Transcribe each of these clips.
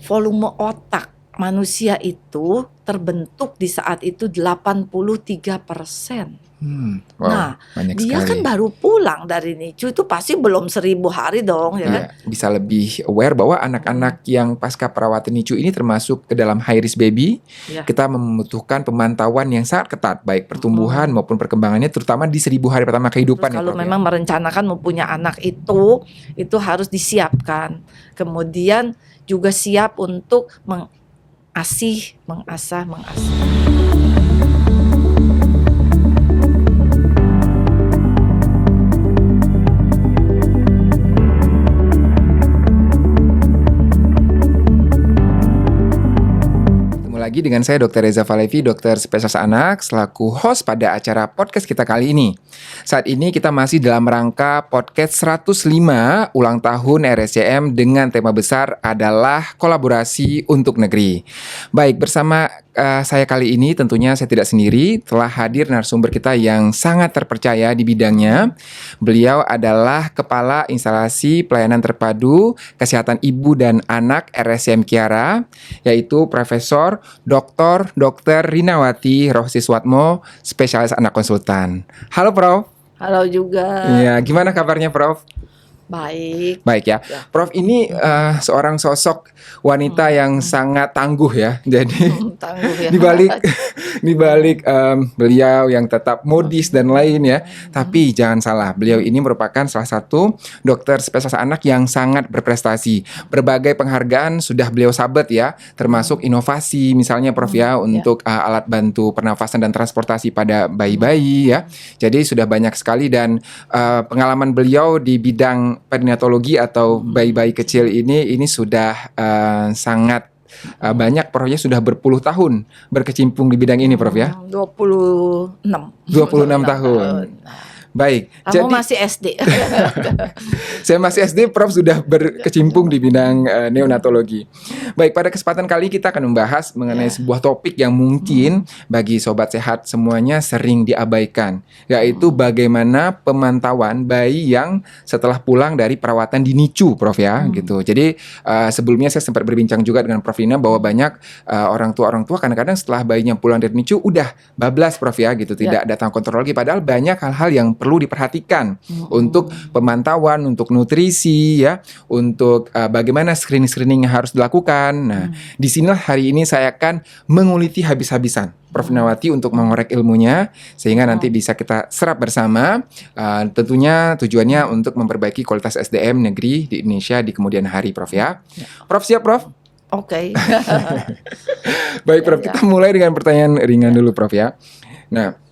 volume otak manusia itu terbentuk di saat itu 83%. Wow, Nah, banyak dia kan sekali. baru pulang dari NICU itu pasti belum 1000 hari dong, ya kan? Iya, bisa lebih aware bahwa anak-anak yang pasca perawatan NICU ini termasuk ke dalam high risk baby. Ya. Kita membutuhkan pemantauan yang sangat ketat, baik pertumbuhan maupun perkembangannya, terutama di 1000 hari pertama kehidupan. Terus kalau Prof, memang merencanakan mau punya anak itu harus disiapkan. Kemudian juga siap untuk mengasah. Lagi dengan saya Dr. Reza Valevi, dokter spesialis anak, selaku host pada acara podcast kita kali ini. Saat ini kita masih dalam rangka podcast 105 ulang tahun RSCM dengan tema besar adalah kolaborasi untuk negeri. Baik, bersama saya kali ini tentunya saya tidak sendiri, telah hadir narasumber kita yang sangat terpercaya di bidangnya. Beliau adalah Kepala Instalasi Pelayanan Terpadu Kesehatan Ibu dan Anak RSCM Kiara, yaitu Profesor Dr. Rinawati Rohsiswatmo, spesialis anak konsultan. Halo Prof. Halo juga. Iya, gimana kabarnya Prof? Baik. Baik ya. Prof ini seorang sosok wanita yang sangat tangguh ya. Jadi tangguh ya. di balik beliau yang tetap modis dan lain ya. Tapi jangan salah, beliau ini merupakan salah satu dokter spesialis anak yang sangat berprestasi. Berbagai penghargaan sudah beliau sabet ya, termasuk inovasi misalnya Prof ya untuk alat bantu pernafasan dan transportasi pada bayi-bayi ya. Jadi sudah banyak sekali dan pengalaman beliau di bidang perinatologi atau bayi-bayi kecil ini sudah sangat banyak. Profnya sudah berpuluh tahun berkecimpung di bidang ini Prof ya. 26 tahun. Baik. Kamu masih SD. Saya masih SD, Prof sudah berkecimpung di bidang neonatologi. Baik, pada kesempatan kali kita akan membahas mengenai sebuah topik yang mungkin bagi sobat sehat semuanya sering diabaikan, yaitu bagaimana pemantauan bayi yang setelah pulang dari perawatan di NICU, Prof ya, gitu. Jadi sebelumnya saya sempat berbincang juga dengan Prof Lina bahwa banyak orang tua kadang-kadang setelah bayinya pulang dari NICU udah bablas, Prof ya, gitu, tidak datang kontrol lagi, padahal banyak hal-hal yang perlu diperhatikan untuk pemantauan, untuk nutrisi ya, untuk bagaimana screening yang harus dilakukan. Nah, di sinilah hari ini saya akan menguliti habis-habisan Prof Rinawati untuk mengorek ilmunya sehingga nanti bisa kita serap bersama. Tentunya tujuannya untuk memperbaiki kualitas SDM negeri di Indonesia di kemudian hari, Prof ya. Prof siap, Prof? Oke. Baik, Prof, kita mulai dengan pertanyaan ringan dulu, Prof ya. Nah,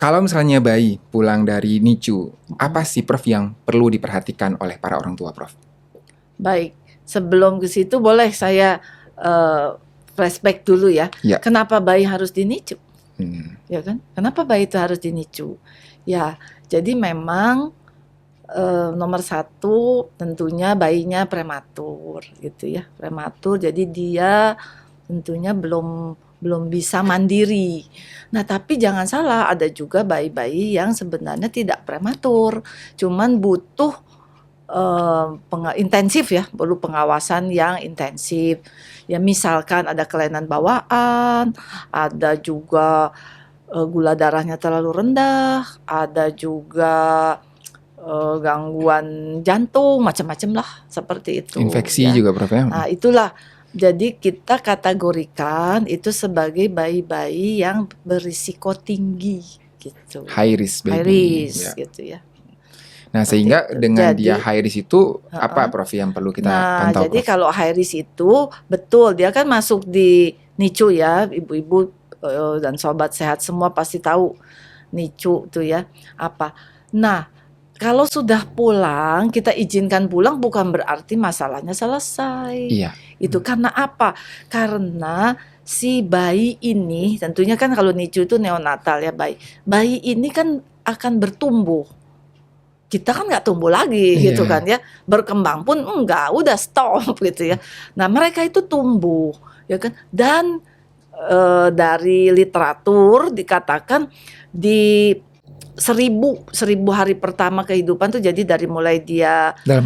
kalau misalnya bayi pulang dari NICU, apa sih Prof yang perlu diperhatikan oleh para orang tua, Prof? Baik, sebelum ke situ boleh saya flashback dulu ya. Kenapa bayi harus di NICU? Ya kan? Kenapa bayi itu harus di NICU? Ya, jadi memang nomor satu tentunya bayinya prematur gitu ya. Prematur, jadi dia tentunya belum bisa mandiri. Nah, tapi jangan salah, ada juga bayi-bayi yang sebenarnya tidak prematur, cuman butuh intensif ya, perlu pengawasan yang intensif. Ya misalkan ada kelainan bawaan, ada juga gula darahnya terlalu rendah, ada juga gangguan jantung, macam-macam lah seperti itu. Infeksi ya. Juga Prof ya. Nah, itulah. Jadi kita kategorikan itu sebagai bayi-bayi yang berisiko tinggi gitu. High risk baby. High risk gitu ya. Nah, sehingga dengan dia high risk itu apa Prof yang perlu kita pantau? Jadi kalau high risk itu betul dia kan masuk di NICU ya, ibu-ibu dan sobat sehat semua pasti tahu NICU tuh ya apa. Nah, kalau sudah pulang, kita izinkan pulang bukan berarti masalahnya selesai. Iya. Itu karena apa? Karena si bayi ini, tentunya kan kalau NICU itu neonatal ya bayi. Bayi ini kan akan bertumbuh. Kita kan nggak tumbuh lagi gitu kan ya. Berkembang pun enggak, udah stop gitu ya. Nah mereka itu tumbuh ya kan. Dan dari literatur dikatakan di 1000 hari pertama kehidupan tuh, jadi dari mulai dia dalam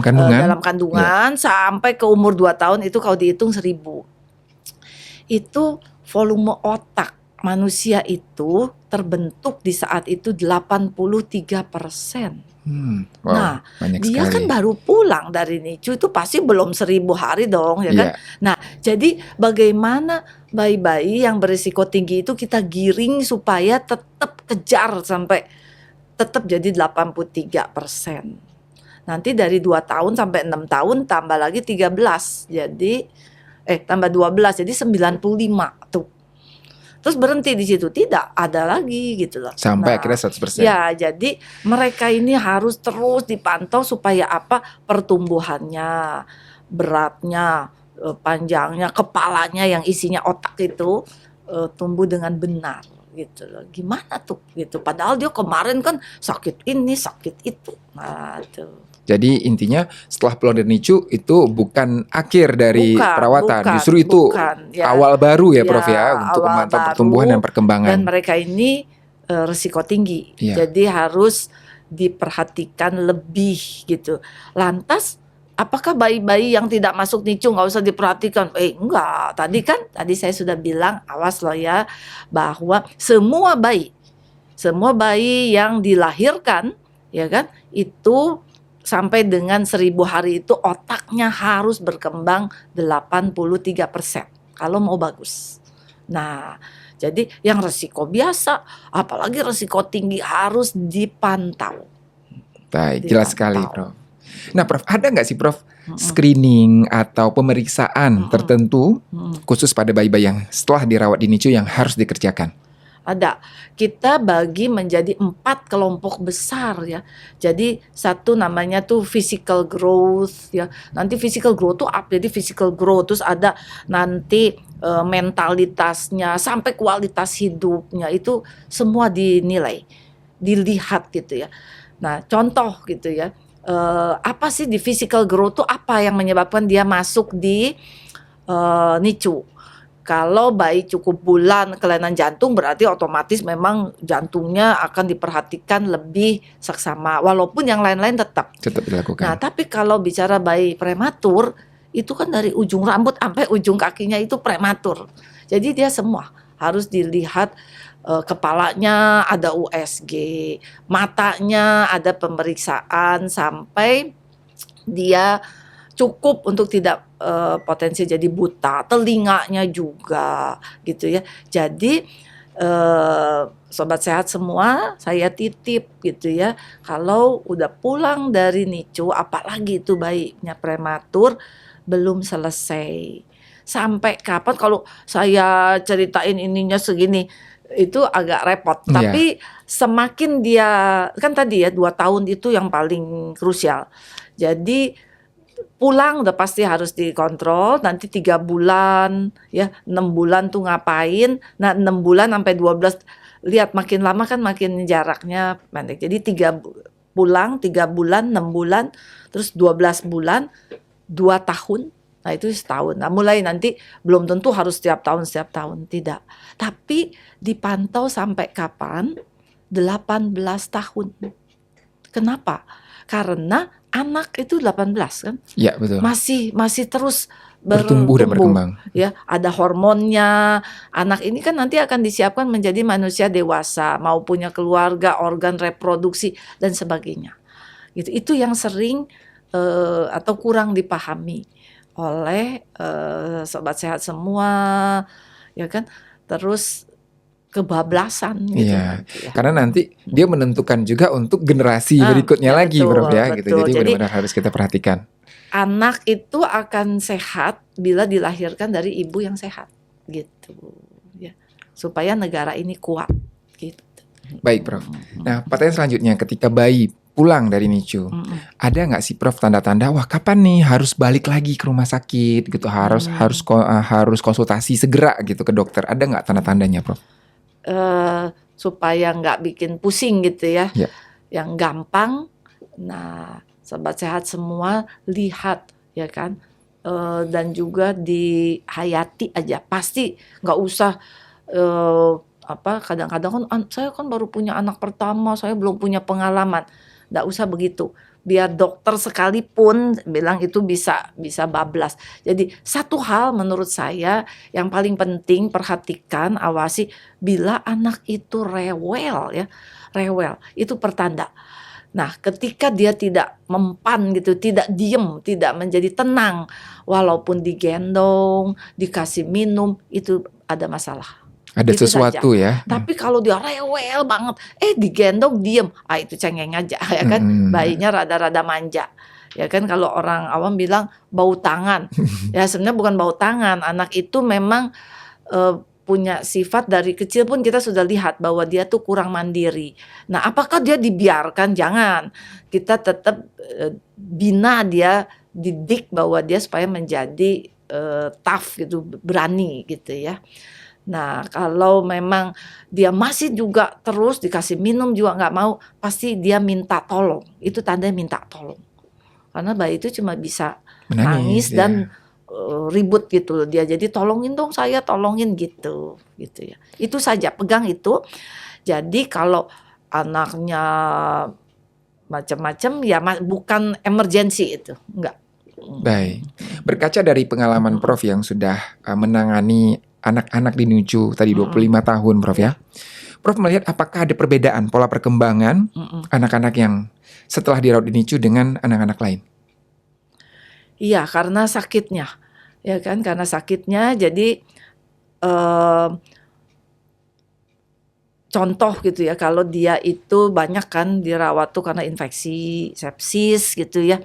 kandungan sampai ke umur 2 tahun itu kalau dihitung 1000. Itu volume otak manusia itu terbentuk di saat itu 83%. Wow, nah, dia kan baru pulang dari NICU itu pasti belum 1000 hari dong, ya kan? Nah, jadi bagaimana bayi-bayi yang berisiko tinggi itu kita giring supaya tetap kejar sampai tetap jadi 83%. Nanti dari 2 tahun sampai 6 tahun tambah lagi 13, jadi tambah 12 jadi 95 tuh. Terus berhenti di situ, tidak ada lagi gitu loh. Sampai akhirnya 100%. Ya, jadi mereka ini harus terus dipantau supaya apa? Pertumbuhannya, beratnya, panjangnya, kepalanya yang isinya otak itu tumbuh dengan benar gitu loh. Gimana tuh gitu. Padahal dia kemarin kan sakit ini, sakit itu. Nah, tuh. Jadi intinya setelah pulang dari NICU itu bukan akhir dari perawatan, justru itu awal baru ya Prof ya, untuk memantau pertumbuhan dan perkembangan. Dan mereka ini risiko tinggi, jadi harus diperhatikan lebih gitu. Lantas apakah bayi-bayi yang tidak masuk NICU nggak usah diperhatikan? Enggak, tadi saya sudah bilang, awas loh ya, bahwa semua bayi yang dilahirkan ya kan itu sampai dengan 1000 hari itu otaknya harus berkembang 83% kalau mau bagus. Nah, jadi yang resiko biasa, apalagi resiko tinggi harus dipantau. Baik, jelas sekali, Prof. Nah, Prof, ada nggak sih, Prof, screening atau pemeriksaan tertentu khusus pada bayi-bayi yang setelah dirawat di NICU yang harus dikerjakan? Ada. Kita bagi menjadi 4 kelompok besar ya. Jadi satu namanya tuh physical growth ya. Nanti physical growth tuh apa? Jadi physical growth terus ada nanti mentalitasnya sampai kualitas hidupnya itu semua dinilai, dilihat gitu ya. Nah, contoh gitu ya. Apa sih di physical growth tuh apa yang menyebabkan dia masuk di NICU? Kalau bayi cukup bulan kelainan jantung berarti otomatis memang jantungnya akan diperhatikan lebih seksama walaupun yang lain-lain tetap dilakukan. Nah, tapi kalau bicara bayi prematur itu kan dari ujung rambut sampai ujung kakinya itu prematur. Jadi dia semua harus dilihat, kepalanya ada USG, matanya ada pemeriksaan sampai dia cukup untuk tidak potensi jadi buta, telinganya juga gitu ya. Jadi sobat sehat semua, saya titip gitu ya. Kalau udah pulang dari NICU, apalagi itu bayinya prematur, belum selesai. Sampai kapan kalau saya ceritain ininya segini, itu agak repot. Tapi semakin dia, kan tadi ya 2 tahun itu yang paling krusial. Jadi pulang udah pasti harus dikontrol, nanti 3 bulan ya, 6 bulan tuh ngapain. Nah 6 bulan sampai 12, lihat makin lama kan makin jaraknya pendek. Jadi 3 pulang, 3 bulan, 6 bulan, terus 12 bulan, 2 tahun. Nah itu setahun. Nah mulai nanti belum tentu harus setiap tahun, tidak. Tapi dipantau sampai kapan? 18 tahun. Kenapa? Karena anak itu 18 kan? Iya, betul. Masih terus bertumbuh dan berkembang. Ya, ada hormonnya. Anak ini kan nanti akan disiapkan menjadi manusia dewasa, mau punya keluarga, organ reproduksi dan sebagainya. Gitu. Itu yang sering atau kurang dipahami oleh sobat sehat semua, ya kan? Terus kebablasan gitu. Iya, karena nanti dia menentukan juga untuk generasi berikutnya lagi, Prof ya, gitu. Jadi benar-benar harus kita perhatikan. Anak itu akan sehat bila dilahirkan dari ibu yang sehat, gitu ya. Supaya negara ini kuat, gitu. Baik, Prof. Nah, pertanyaan selanjutnya, ketika bayi pulang dari NICU, ada nggak sih, Prof, tanda-tanda wah kapan nih harus balik lagi ke rumah sakit gitu, harus konsultasi segera gitu ke dokter. Ada nggak tanda-tandanya, Prof? Supaya nggak bikin pusing gitu ya, yang gampang. Nah, sobat sehat semua lihat ya kan, dan juga dihayati aja. Pasti nggak usah kadang-kadang kan saya kan baru punya anak pertama, saya belum punya pengalaman. Nggak usah begitu. Biar dokter sekalipun bilang itu bisa bablas. Jadi satu hal menurut saya yang paling penting perhatikan, awasi bila anak itu rewel ya. Rewel itu pertanda. Nah, ketika dia tidak mempan gitu, tidak diem, tidak menjadi tenang, walaupun digendong, dikasih minum, itu ada masalah. Ada Itu sesuatu saja. ya. Tapi kalau dia rewel banget, digendong diem, itu cengeng aja ya kan. Bayinya rada-rada manja. Ya kan, kalau orang awam bilang bau tangan. Ya sebenarnya bukan bau tangan, anak itu memang punya sifat dari kecil pun kita sudah lihat bahwa dia tuh kurang mandiri. Nah, apakah dia dibiarkan? Jangan. Kita tetap bina dia, didik bahwa dia supaya menjadi tough gitu, berani gitu ya. Nah, kalau memang dia masih juga terus dikasih minum juga nggak mau, pasti dia minta tolong. Itu tandanya minta tolong. Karena bayi itu cuma bisa nangis dan ribut gitu loh dia. Jadi tolongin dong saya, tolongin gitu ya. Itu saja, pegang itu. Jadi kalau anaknya macam-macam ya bukan emergency itu, enggak. Baik. Berkaca dari pengalaman Prof yang sudah menangani anak-anak di NICU tadi 25 tahun Prof ya. Prof melihat apakah ada perbedaan pola perkembangan anak-anak yang setelah dirawat di NICU dengan anak-anak lain? Iya, karena sakitnya. Ya kan, karena sakitnya jadi contoh gitu ya, kalau dia itu banyak kan dirawat tuh karena infeksi, sepsis gitu ya.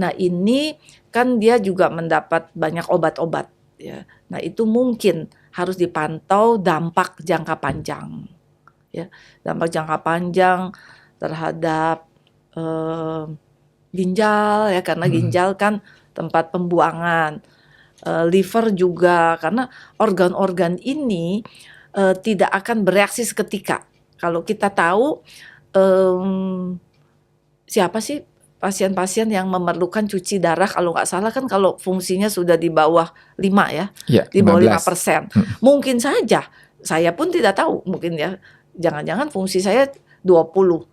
Nah, ini kan dia juga mendapat banyak obat-obat ya. Nah, itu mungkin harus dipantau dampak jangka panjang. Ya, dampak jangka panjang terhadap ginjal ya, karena ginjal kan tempat pembuangan, liver juga, karena organ-organ ini tidak akan bereaksi seketika. Kalau kita tahu siapa sih pasien-pasien yang memerlukan cuci darah, kalau nggak salah kan kalau fungsinya sudah di bawah 5 ya, di bawah 5%. Mungkin saja, saya pun tidak tahu, mungkin ya, jangan-jangan fungsi saya 20%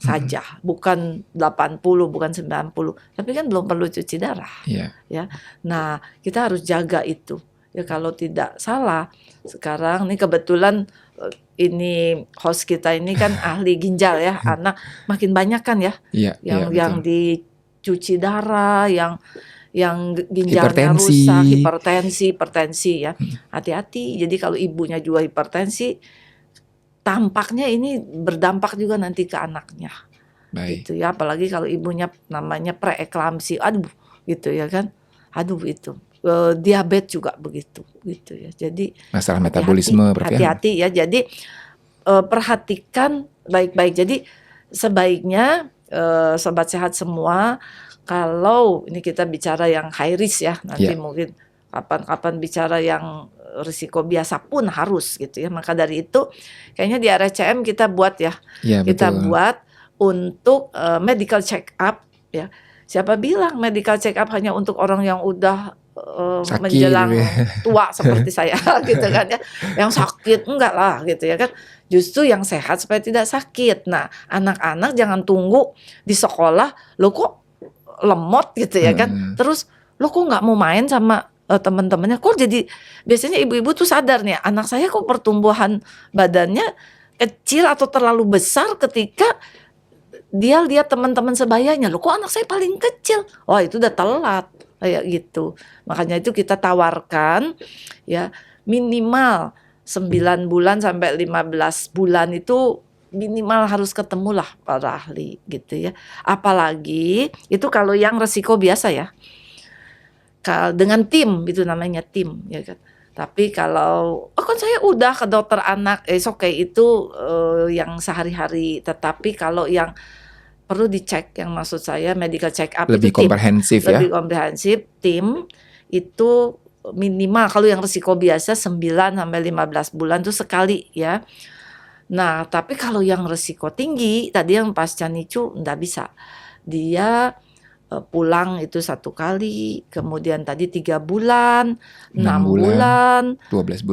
saja, bukan 80, bukan 90, tapi kan belum perlu cuci darah. Ya. Nah, kita harus jaga itu. Ya, kalau tidak salah, sekarang nih kebetulan ini host kita ini kan ahli ginjal ya, anak makin banyak kan ya, yang dicuci darah, yang ginjalnya rusak, hipertensi ya. Hati-hati. Jadi kalau ibunya juga hipertensi, tampaknya ini berdampak juga nanti ke anaknya. Gitu ya, apalagi kalau ibunya namanya preeklamsi, gitu ya kan. Itu. Diabetes juga begitu gitu ya. Jadi masalah metabolisme hati-hati ya. Jadi perhatikan baik-baik. Jadi sebaiknya sobat sehat semua, kalau ini kita bicara yang high risk ya, nanti mungkin kapan-kapan bicara yang risiko biasa pun harus gitu ya. Maka dari itu kayaknya di RSCM kita buat ya, kita buat untuk medical check up ya. Siapa bilang medical check up hanya untuk orang yang udah menjelang tua seperti saya gitu kan ya, yang sakit enggak lah gitu ya kan, justru yang sehat supaya tidak sakit. Nah, anak-anak jangan tunggu di sekolah lo kok lemot gitu ya kan, terus lo kok nggak mau main sama teman-temannya, kok jadi biasanya ibu-ibu tuh sadar nih, anak saya kok pertumbuhan badannya kecil atau terlalu besar ketika dia lihat teman-teman sebayanya, lo kok anak saya paling kecil, wah itu udah telat kayak gitu. Makanya itu kita tawarkan ya minimal 9 bulan sampai 15 bulan itu minimal harus ketemu lah para ahli gitu ya. Apalagi itu kalau yang resiko biasa ya. Dengan tim, itu namanya tim ya kan. Tapi kalau kan saya udah ke dokter anak, itu yang sehari-hari. Tetapi kalau yang perlu dicek, yang maksud saya medical check up lebih itu komprehensif ya. Lebih komprehensif, tim itu minimal kalau yang risiko biasa 9 sampai 15 bulan tuh sekali ya. Nah, tapi kalau yang risiko tinggi tadi yang pasca NICU enggak bisa. Dia pulang itu 1 kali, kemudian tadi 3 bulan, 6 bulan, 12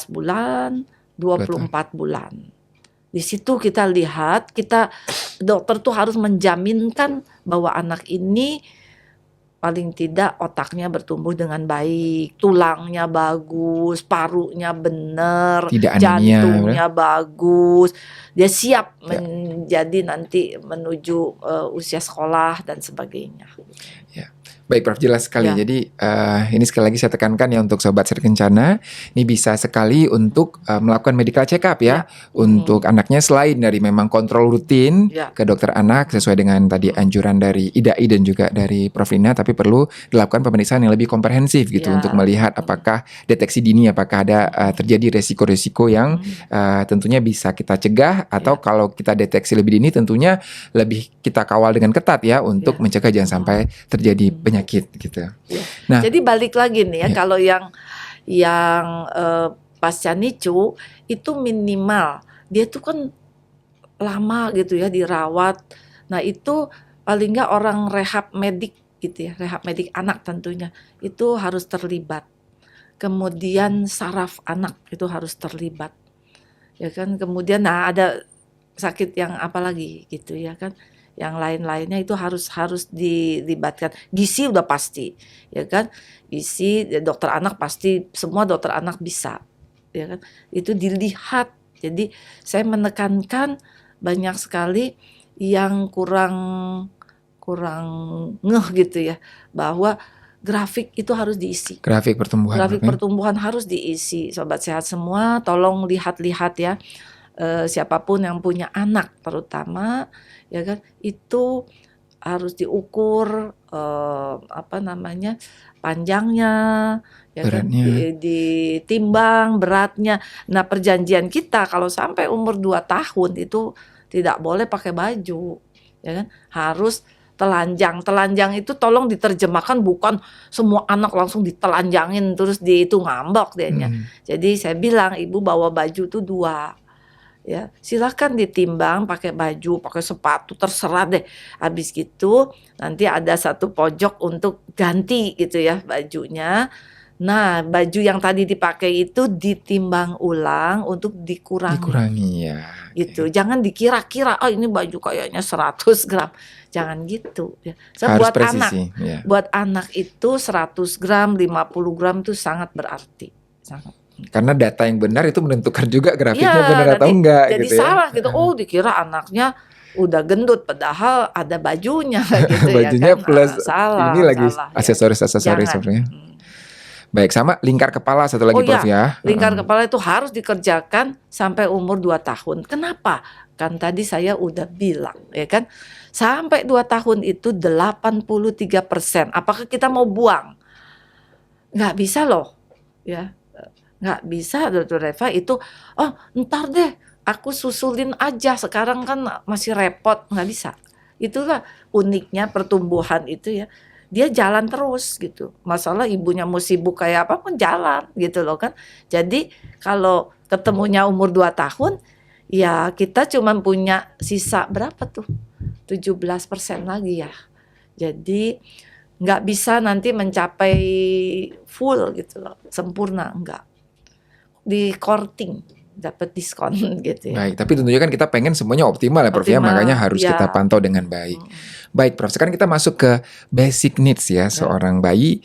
bulan, 24 bulan. Di situ kita lihat, dokter tuh harus menjaminkan bahwa anak ini paling tidak otaknya bertumbuh dengan baik, tulangnya bagus, parunya benar, jantungnya bagus, dia siap menjadi nanti menuju usia sekolah dan sebagainya. Ya. Baik Prof, jelas sekali. Jadi ini sekali lagi saya tekankan ya untuk Sobat Sehat Kencana, ini bisa sekali untuk melakukan medical check up ya. Untuk anaknya, selain dari memang kontrol rutin ke dokter anak sesuai dengan tadi anjuran dari IDAI dan juga dari Prof Lina, tapi perlu dilakukan pemeriksaan yang lebih komprehensif gitu untuk melihat apakah deteksi dini, apakah ada terjadi resiko-resiko yang tentunya bisa kita cegah, atau kalau kita deteksi lebih dini tentunya lebih kita kawal dengan ketat ya untuk mencegah jangan sampai terjadi penyakit gitu. Nah, jadi balik lagi nih ya, kalau yang pasca NICU itu minimal dia tuh kan lama gitu ya dirawat. Nah itu paling nggak orang rehab medik gitu ya, rehab medik anak tentunya itu harus terlibat. Kemudian saraf anak itu harus terlibat, ya kan. Kemudian ada sakit yang apa lagi gitu ya kan. Yang lain-lainnya itu harus dilibatkan. Gizi udah pasti, ya kan? Gizi dokter anak pasti, semua dokter anak bisa, ya kan? Itu dilihat. Jadi saya menekankan banyak sekali yang kurang ngeh gitu ya, bahwa grafik itu harus diisi. Grafik pertumbuhan harus diisi. Sobat sehat semua, tolong lihat-lihat ya. Siapapun yang punya anak terutama, ya kan, itu harus diukur panjangnya, ya kan, ditimbang beratnya. Nah perjanjian kita kalau sampai umur 2 tahun itu tidak boleh pakai baju, ya kan, harus telanjang. Telanjang itu tolong diterjemahkan, bukan semua anak langsung ditelanjangin terus itu ngambek dianya. Jadi saya bilang ibu bawa baju tuh 2. Ya, silakan ditimbang pakai baju, pakai sepatu, terserah deh. Habis gitu nanti ada satu pojok untuk ganti gitu ya bajunya. Nah, baju yang tadi dipakai itu ditimbang ulang untuk dikurangi ya. Gitu. Jangan dikira-kira, ini baju kayaknya 100 gram. Jangan gitu ya. Harus buat presisi, anak, buat anak itu 100 gram, 50 gram itu sangat berarti. Sangat. Karena data yang benar itu menentukan juga grafiknya benar atau enggak jadi gitu ya. Salah gitu. Dikira anaknya udah gendut padahal ada bajunya gitu bajunya ya kan. Plus salah, ini lagi aksesoris sebenarnya. Baik, sama lingkar kepala satu lagi Prof ya. Lingkar kepala itu harus dikerjakan sampai umur 2 tahun. Kenapa? Kan tadi saya udah bilang ya kan. Sampai 2 tahun itu 83%. Apakah kita mau buang? Nggak bisa loh ya. Nggak bisa Dr. Reva itu, ntar deh aku susulin aja, sekarang kan masih repot. Nggak bisa. Itulah uniknya pertumbuhan itu ya, dia jalan terus gitu. Masalah ibunya mau sibuk kayak apa pun jalan gitu loh kan. Jadi kalau ketemunya umur 2 tahun, ya kita cuma punya sisa berapa tuh, 17% lagi ya. Jadi nggak bisa nanti mencapai full gitu loh, sempurna enggak. Di courting dapat diskon gitu ya. Baik, tapi tentunya kan kita pengen semuanya optimal ya Prof ya, makanya harus kita pantau dengan baik. Baik Prof, sekarang kita masuk ke basic needs ya seorang bayi,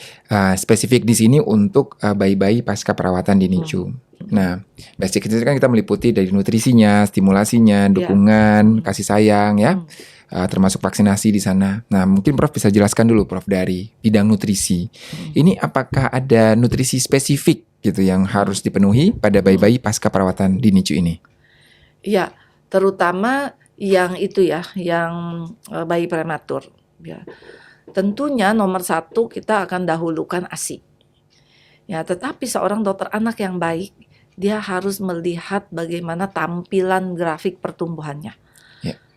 spesifik di sini untuk bayi-bayi pasca perawatan di NICU. Nah, basic needs kan kita meliputi dari nutrisinya, stimulasinya, dukungan, kasih sayang ya. Termasuk vaksinasi di sana. Nah, mungkin Prof bisa jelaskan dulu Prof dari bidang nutrisi. Ini apakah ada nutrisi spesifik gitu yang harus dipenuhi pada bayi-bayi pasca perawatan di NICU ini? Iya, terutama yang itu ya, yang bayi prematur. Ya, tentunya nomor 1 kita akan dahulukan ASI. Ya, tetapi seorang dokter anak yang baik, dia harus melihat bagaimana tampilan grafik pertumbuhannya.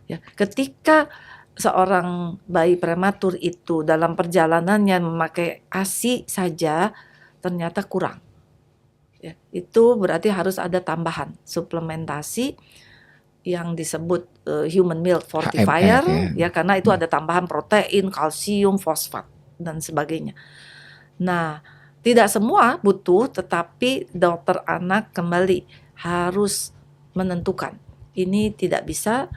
Ya, ketika seorang bayi prematur itu dalam perjalanannya memakai ASI saja ternyata kurang. Ya, itu berarti harus ada tambahan suplementasi yang disebut human milk fortifier ya, karena itu ada tambahan protein, kalsium, fosfat dan sebagainya. Nah, tidak semua butuh, tetapi dokter anak kembali harus menentukan. Ini tidak bisa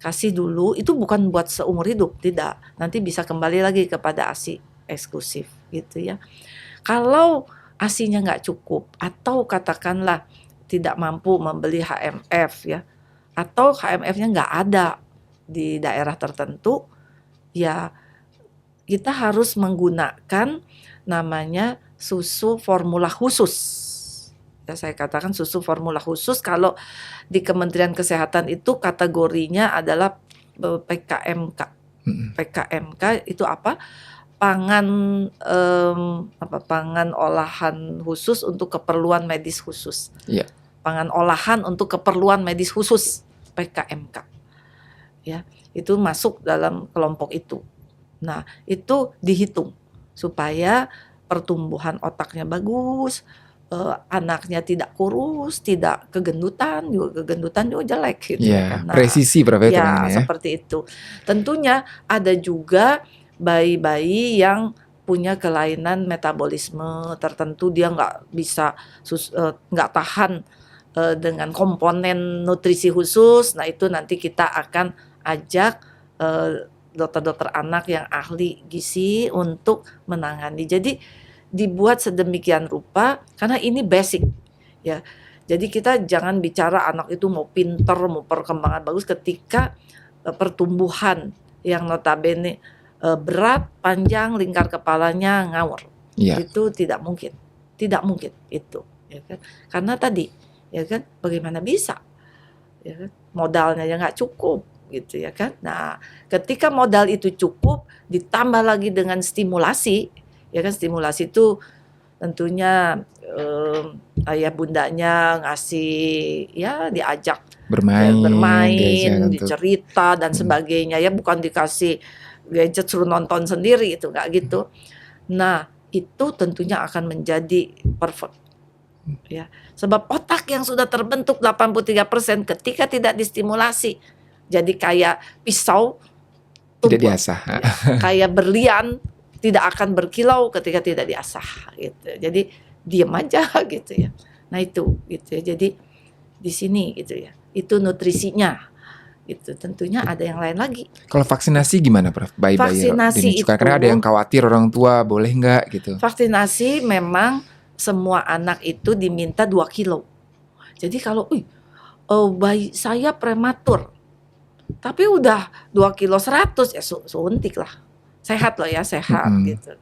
kasih dulu, itu bukan buat seumur hidup, tidak. Nanti bisa kembali lagi kepada ASI eksklusif gitu ya. Kalau ASINya nggak cukup atau katakanlah tidak mampu membeli HMF ya, atau HMF-nya nggak ada di daerah tertentu, ya kita harus menggunakan namanya susu formula khusus. Ya, saya katakan susu formula khusus. Kalau di Kementerian Kesehatan itu kategorinya adalah PKMK. PKMK itu apa? Pangan pangan olahan khusus untuk keperluan medis khusus. Yeah. Pangan olahan untuk keperluan medis khusus, PKMK. Ya, itu masuk dalam kelompok itu. Nah, itu dihitung supaya pertumbuhan otaknya bagus, anaknya tidak kurus, tidak kegendutan juga jelek gitu ya. Nah, presisi Prof ya, seperti itu. Tentunya ada juga bayi-bayi yang punya kelainan metabolisme tertentu, dia nggak bisa nggak tahan dengan komponen nutrisi khusus. Nah, itu nanti kita akan ajak dokter-dokter anak yang ahli gizi untuk menangani. Jadi dibuat sedemikian rupa karena ini basic ya. Jadi kita jangan bicara anak itu mau pinter, mau perkembangan bagus ketika pertumbuhan yang notabene berat, panjang, lingkar kepalanya ngawur. Ya. Itu tidak mungkin itu, ya kan? Karena tadi, ya kan, bagaimana bisa, ya kan? Modalnya yang nggak cukup. Gitu ya kan. Nah, ketika modal itu cukup ditambah lagi dengan stimulasi, ya kan, stimulasi itu tentunya ayah bundanya ngasih, ya diajak bermain, dicerita dan sebagainya, ya bukan dikasih gadget suruh nonton sendiri, itu nggak gitu. Nah, itu tentunya akan menjadi perfect. Ya, sebab otak yang sudah terbentuk 83% ketika tidak distimulasi jadi kayak pisau tidak diasah. Ya, kayak berlian tidak akan berkilau ketika tidak diasah gitu. Jadi diam aja gitu ya. Nah itu gitu ya. Jadi di sini gitu ya. Itu nutrisinya gitu. Tentunya ada yang lain lagi. Kalau vaksinasi gimana Prof? Bayi-bayi itu karena ada yang khawatir orang tua boleh nggak gitu. Vaksinasi memang semua anak itu diminta 2 kilo. Jadi kalau bayi saya prematur tapi udah 2 kilo 100 ya suntik lah. Sehat loh ya, sehat gitu.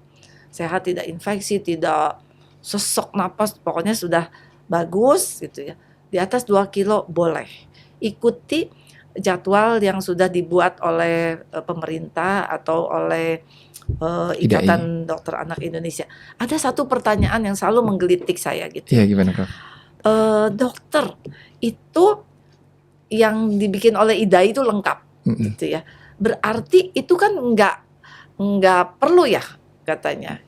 Sehat, tidak infeksi, tidak sesek napas, pokoknya sudah bagus gitu ya. Di atas 2 kilo boleh. Ikuti jadwal yang sudah dibuat oleh pemerintah atau oleh Ikatan Dokter Anak Indonesia. Ada satu pertanyaan yang selalu menggelitik saya gitu. Iya, gimana Prof? Dokter, itu yang dibikin oleh IDAI itu lengkap gitu ya. Berarti itu kan nggak perlu ya katanya.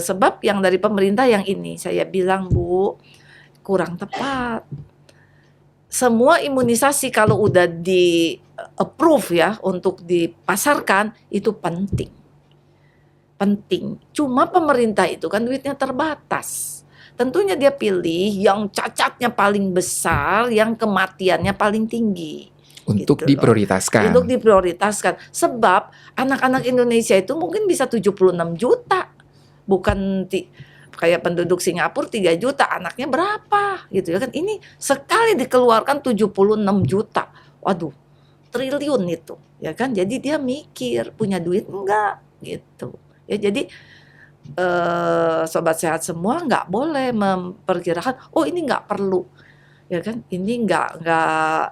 Sebab yang dari pemerintah yang ini saya bilang Bu kurang tepat. Semua imunisasi kalau udah di approve ya untuk dipasarkan itu penting. Cuma pemerintah itu kan duitnya terbatas. Tentunya dia pilih yang cacatnya paling besar, yang kematiannya paling tinggi. Untuk gitu diprioritaskan. Untuk diprioritaskan. Sebab anak-anak Indonesia itu mungkin bisa 76 juta. Bukan kayak penduduk Singapura 3 juta. Anaknya berapa gitu ya kan. Ini sekali dikeluarkan 76 juta. Waduh, triliun itu. Ya kan, jadi dia mikir punya duit enggak gitu. Ya jadi sobat sehat semua nggak boleh memperkirakan ini nggak perlu ya kan, ini nggak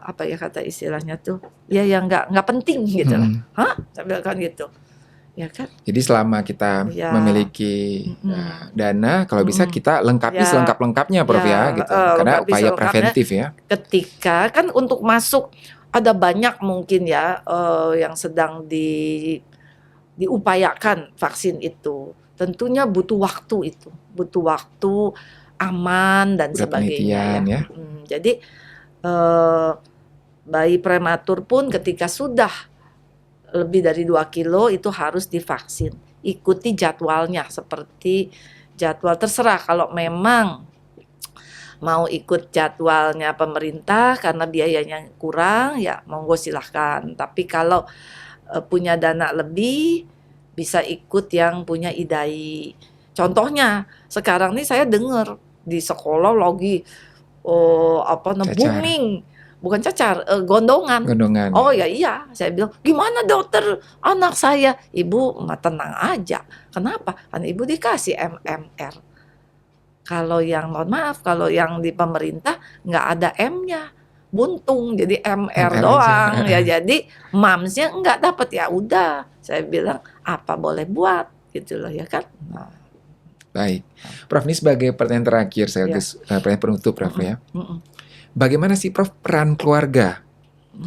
apa ya kata istilahnya tuh ya yang nggak penting gitu lah, sambil kan gitu ya kan. Jadi selama kita memiliki dana, kalau bisa kita lengkapi selengkap-lengkapnya Prof ya gitu, karena upaya preventif ya. Ketika kan untuk masuk ada banyak mungkin ya yang sedang diupayakan vaksin itu. Tentunya butuh waktu itu, aman dan sebagainya ya. Jadi bayi prematur pun ketika sudah lebih dari 2 kilo itu harus divaksin. Ikuti jadwalnya seperti jadwal, terserah kalau memang mau ikut jadwalnya pemerintah karena biayanya kurang, ya monggo silahkan. Tapi kalau punya dana lebih, bisa ikut yang punya IDAI. Contohnya, sekarang nih saya dengar di sekolah lagi booming, bukan cacar, gondongan. Oh ya iya, saya bilang gimana dokter anak saya, ibu tenang aja. Kenapa? Kan ibu dikasih MMR. Kalau yang mohon maaf, kalau yang di pemerintah nggak ada M-nya, buntung jadi MR doang ya, jadi mamsnya nggak dapat. Ya udah, saya bilang apa boleh buat gitu loh ya kan. Nah. Baik, Prof, ini sebagai pertanyaan terakhir saya pertanyaan penutup, Prof ya. Bagaimana sih Prof peran keluarga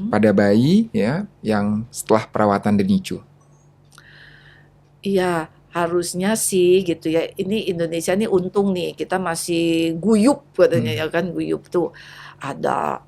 pada bayi ya yang setelah perawatan di NICU? Iya, harusnya sih gitu ya. Ini Indonesia nih untung nih, kita masih guyup katanya ya kan, guyup tuh ada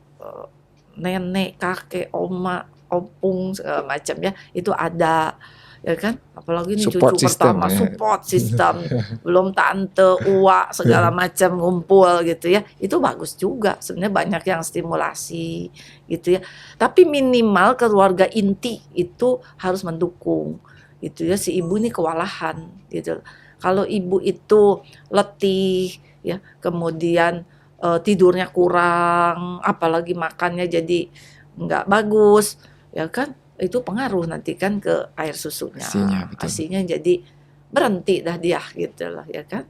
nenek, kakek, oma, opung segala macam ya, itu ada ya kan, apalagi nih support cucu system, pertama support system, belum tante, uak segala macam ngumpul gitu ya, itu bagus juga sebenarnya, banyak yang stimulasi gitu ya. Tapi minimal keluarga inti itu harus mendukung gitu ya, si ibu ini kewalahan gitu. Kalau ibu itu letih ya, kemudian tidurnya kurang, apalagi makannya jadi nggak bagus ya kan, itu pengaruh nanti kan ke air susunya, ASInya jadi berhenti dah dia gitu loh ya kan.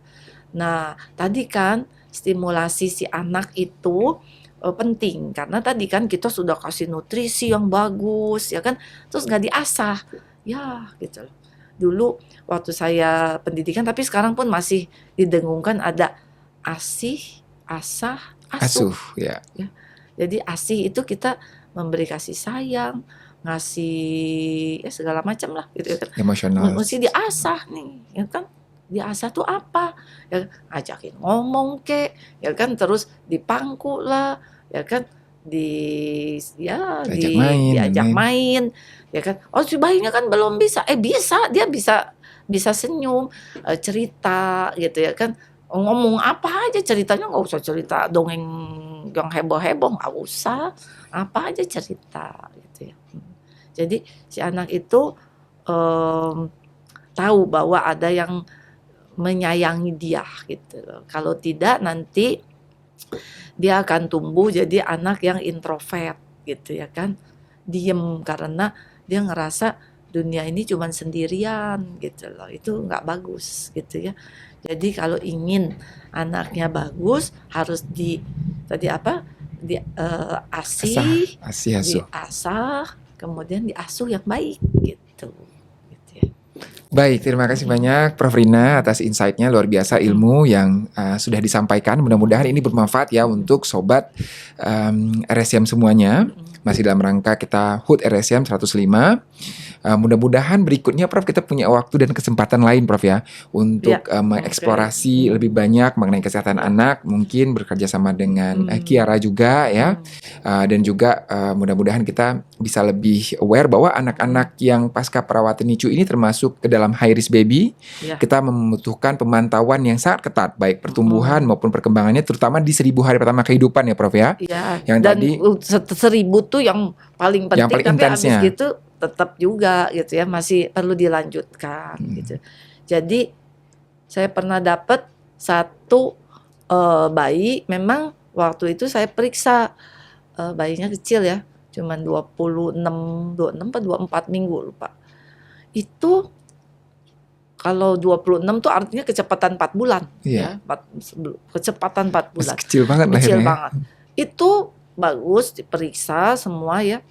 Nah tadi kan stimulasi si anak itu penting, karena tadi kan kita sudah kasih nutrisi yang bagus ya kan, terus nggak diasah ya gitu loh. Dulu waktu saya pendidikan, tapi sekarang pun masih didengungkan ada ASIH, asah, asuh ya. Jadi ASIH itu kita memberi kasih sayang, ngasih ya segala macam lah gitu ya kan. Emosional. Mesti diasah nih ya kan. Diasah tuh apa? Ya ajakin ngomong kek, ya kan, terus dipangku lah, ya kan, diajak main, ya kan. Oh si bayinya kan belum bisa, bisa, dia bisa senyum, cerita gitu ya kan. Ngomong apa aja ceritanya, nggak usah cerita dongeng yang heboh-heboh, nggak usah, apa aja cerita gitu ya. Jadi si anak itu tahu bahwa ada yang menyayangi dia gitu. Kalau tidak nanti dia akan tumbuh jadi anak yang introvert gitu ya kan, diem karena dia ngerasa dunia ini cuma sendirian gitu loh, itu nggak bagus gitu ya. Jadi kalau ingin anaknya bagus harus diasah, kemudian diasuh yang baik gitu. Baik, terima kasih banyak Prof Rina atas insight-nya, luar biasa ilmu yang sudah disampaikan. Mudah-mudahan ini bermanfaat ya untuk sobat RSCM semuanya. Masih dalam rangka kita HUT RSCM 105. Mudah-mudahan berikutnya Prof kita punya waktu dan kesempatan lain Prof ya untuk mengeksplorasi lebih banyak mengenai kesehatan anak, mungkin bekerja sama dengan Kiara juga ya, dan juga mudah-mudahan kita bisa lebih aware bahwa anak-anak yang pasca perawatan NICU ini termasuk ke dalam high risk baby. Kita membutuhkan pemantauan yang sangat ketat, baik pertumbuhan maupun perkembangannya, terutama di 1000 hari pertama kehidupan ya Prof ya. Yang dan tadi 1000 tuh yang paling penting, tapi intensnya. Habis gitu tetap juga gitu ya, masih perlu dilanjutkan gitu. Jadi saya pernah dapat satu bayi, memang waktu itu saya periksa bayinya kecil ya, cuman 26 atau 24 minggu lupa. Itu kalau 26 tuh artinya kecepatan 4 bulan ya, kecepatan 4 bulan. Masih kecil banget banget. Itu bagus diperiksa semua ya.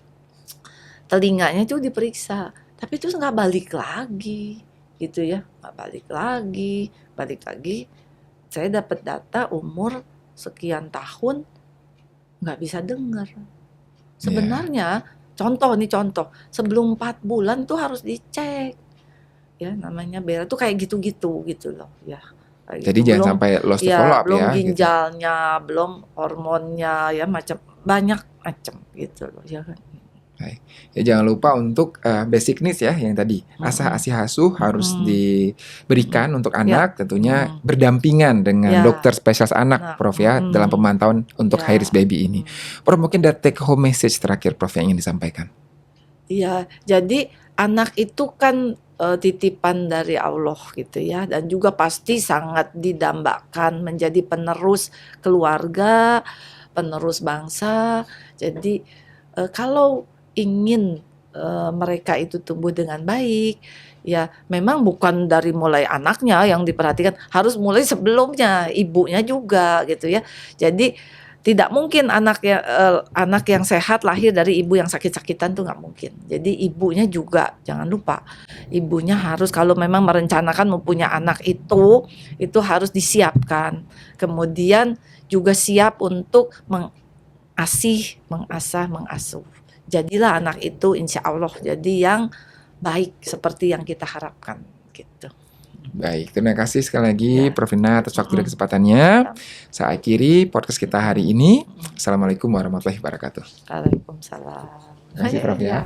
Telinganya itu diperiksa, tapi itu nggak balik lagi gitu ya, nggak balik lagi. Saya dapat data umur sekian tahun nggak bisa dengar. Sebenarnya contoh sebelum 4 bulan tuh harus dicek ya, namanya Bera tuh kayak gitu loh ya. Jadi gitu. Jangan sampai lost follow up belum ginjalnya, gitu. Belum hormonnya ya, banyak macam gitu loh ya kan. Baik. Ya jangan lupa untuk basic needs ya yang tadi asah asih asuh harus diberikan untuk anak, tentunya berdampingan dengan dokter spesialis anak, Prof ya, dalam pemantauan untuk high risk baby ini. Prof, mungkin ada take home message terakhir Prof yang ingin disampaikan. Iya, jadi anak itu kan titipan dari Allah gitu ya, dan juga pasti sangat didambakan menjadi penerus keluarga, penerus bangsa. Jadi kalau ingin mereka itu tumbuh dengan baik, ya memang bukan dari mulai anaknya yang diperhatikan, harus mulai sebelumnya ibunya juga gitu ya. Jadi tidak mungkin anak yang sehat lahir dari ibu yang sakit-sakitan tuh nggak mungkin. Jadi ibunya juga jangan lupa, ibunya harus kalau memang merencanakan mempunyai anak itu harus disiapkan. Kemudian juga siap untuk mengasah, mengasuh. Jadilah anak itu insya Allah jadi yang baik seperti yang kita harapkan gitu. Baik, terima kasih sekali lagi Prof Vina atas waktu dan kesempatannya. Saya akhiri podcast kita hari ini. Assalamualaikum warahmatullahi wabarakatuh. Waalaikumsalam. Terima kasih Prof ya.